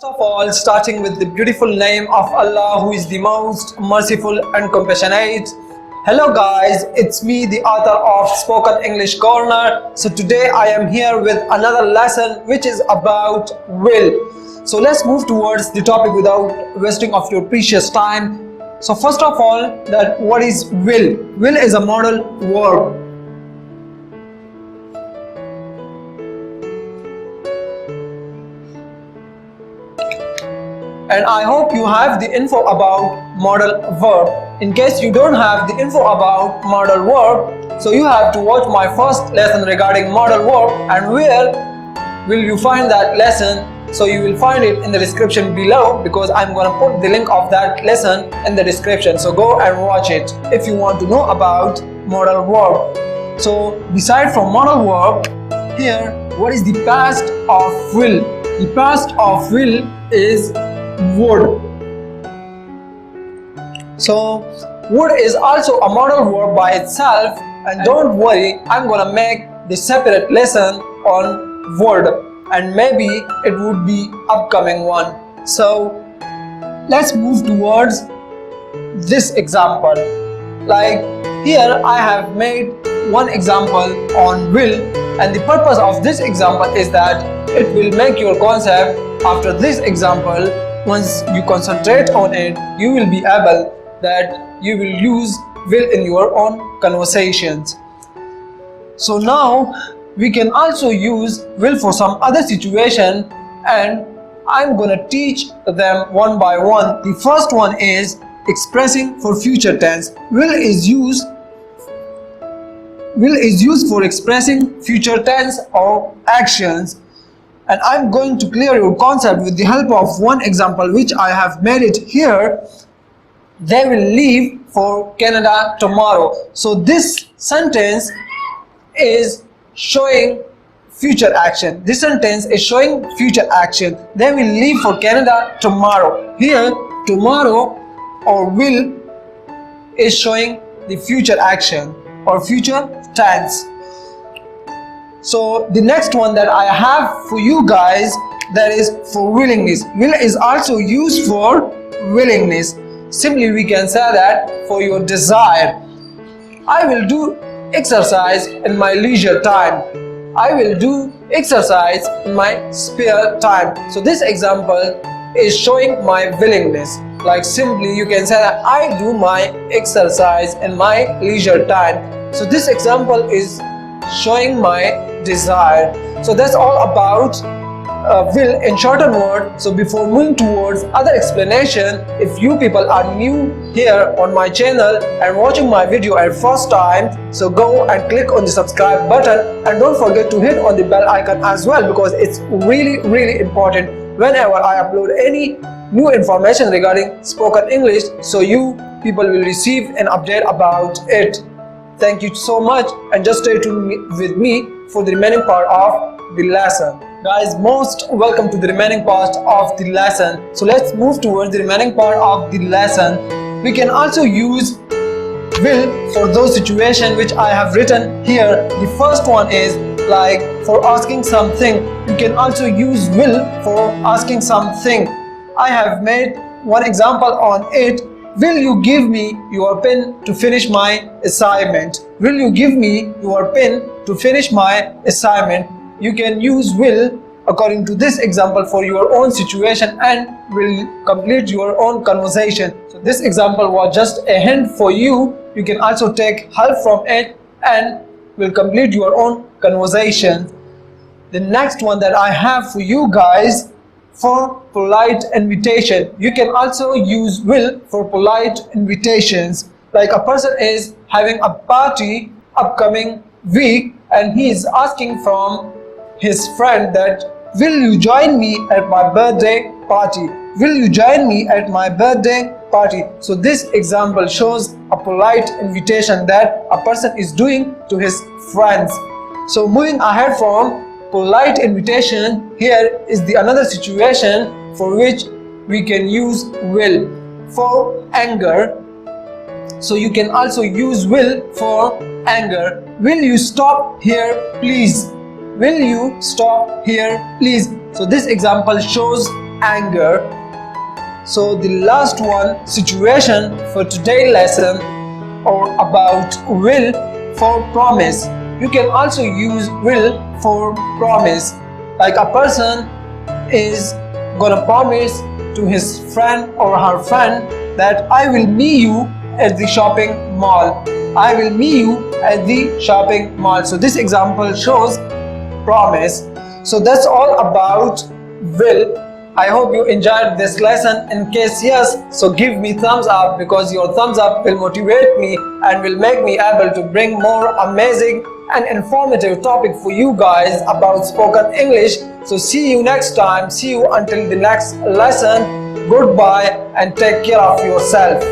First of all, starting with the beautiful name of Allah, who is the most merciful and compassionate. Hello guys, it's me, the author of Spoken English Corner. So today I am here with another lesson which is about will. So let's move towards the topic without wasting of your precious time. So first of all, that what is will? Will is a modal verb. And I hope you have the info about modal verb. In case you don't have the info about modal verb, so you have to watch my first lesson regarding modal verb. And where will you find that lesson? So you will find it in the description below, because I'm gonna put the link of that lesson in the description. So go and watch it if you want to know about modal verb. So beside from modal verb, here what is the past of will? The past of will is would. So would is also a modal verb by itself, and don't worry, I'm gonna make the separate lesson on would, and maybe it would be upcoming one. So let's move towards this example. Like here I have made one example on will, and the purpose of this example is that it will make your concept after this example. Once you concentrate on it, you will be able that you will use will in your own conversations. So now we can also use will for some other situation, and I'm gonna teach them one by one. The first one is expressing for future tense. Will is used for expressing future tense or actions. And I'm going to clear your concept with the help of one example which I have made it here. They will leave for Canada tomorrow. So this sentence is showing future action. This sentence is showing future action. They will leave for Canada tomorrow. Here tomorrow or will is showing the future action or future tense. So the next one that I have for you guys, that is for willingness. Will is also used for willingness. Simply we can say that for your desire. I will do exercise in my leisure time. I will do exercise in my spare time. So this example is showing my willingness. Like simply you can say that I do my exercise in my leisure time. So this example is showing my desire. So that's all about will in shorter word. So before moving towards other explanation, if you people are new here on my channel and watching my video at first time, so go and click on the subscribe button, and don't forget to hit on the bell icon as well, because it's really important whenever I upload any new information regarding spoken English, so you people will receive an update about it. Thank you so much, and just stay tuned with me for the remaining part of the lesson. Guys, most welcome to the remaining part of the lesson. So let's move towards the remaining part of the lesson. We can also use will for those situations which I have written here. The first one is like for asking something. You can also use will for asking something. I have made one example on it. Will you give me your pen to finish my assignment? Will you give me your pen to finish my assignment? You can use will according to this example for your own situation and will complete your own conversation. So this example was just a hint for you. You can also take help from it and will complete your own conversation. The next one that I have for you guys, for polite invitation. You can also use will for polite invitations. Like a person is having a party upcoming week, and he is asking from his friend that, will you join me at my birthday party? Will you join me at my birthday party? So this example shows a polite invitation that a person is doing to his friends. So moving ahead from polite invitation, here is the another situation for which we can use will. For anger, so you can also use will for anger. Will you stop here please? Will you stop here please? So this example shows anger. So the last one, situation for today's lesson, or about will for promise. You can also use will for promise. Like a person is gonna promise to his friend or her friend that I will meet you at the shopping mall. I will meet you at the shopping mall. So this example shows promise. So that's all about will. I hope you enjoyed this lesson. In case yes, so give me thumbs up, because your thumbs up will motivate me and will make me able to bring more amazing and informative topic for you guys about spoken English. So see you next time. See you until the next lesson. Goodbye and take care of yourself.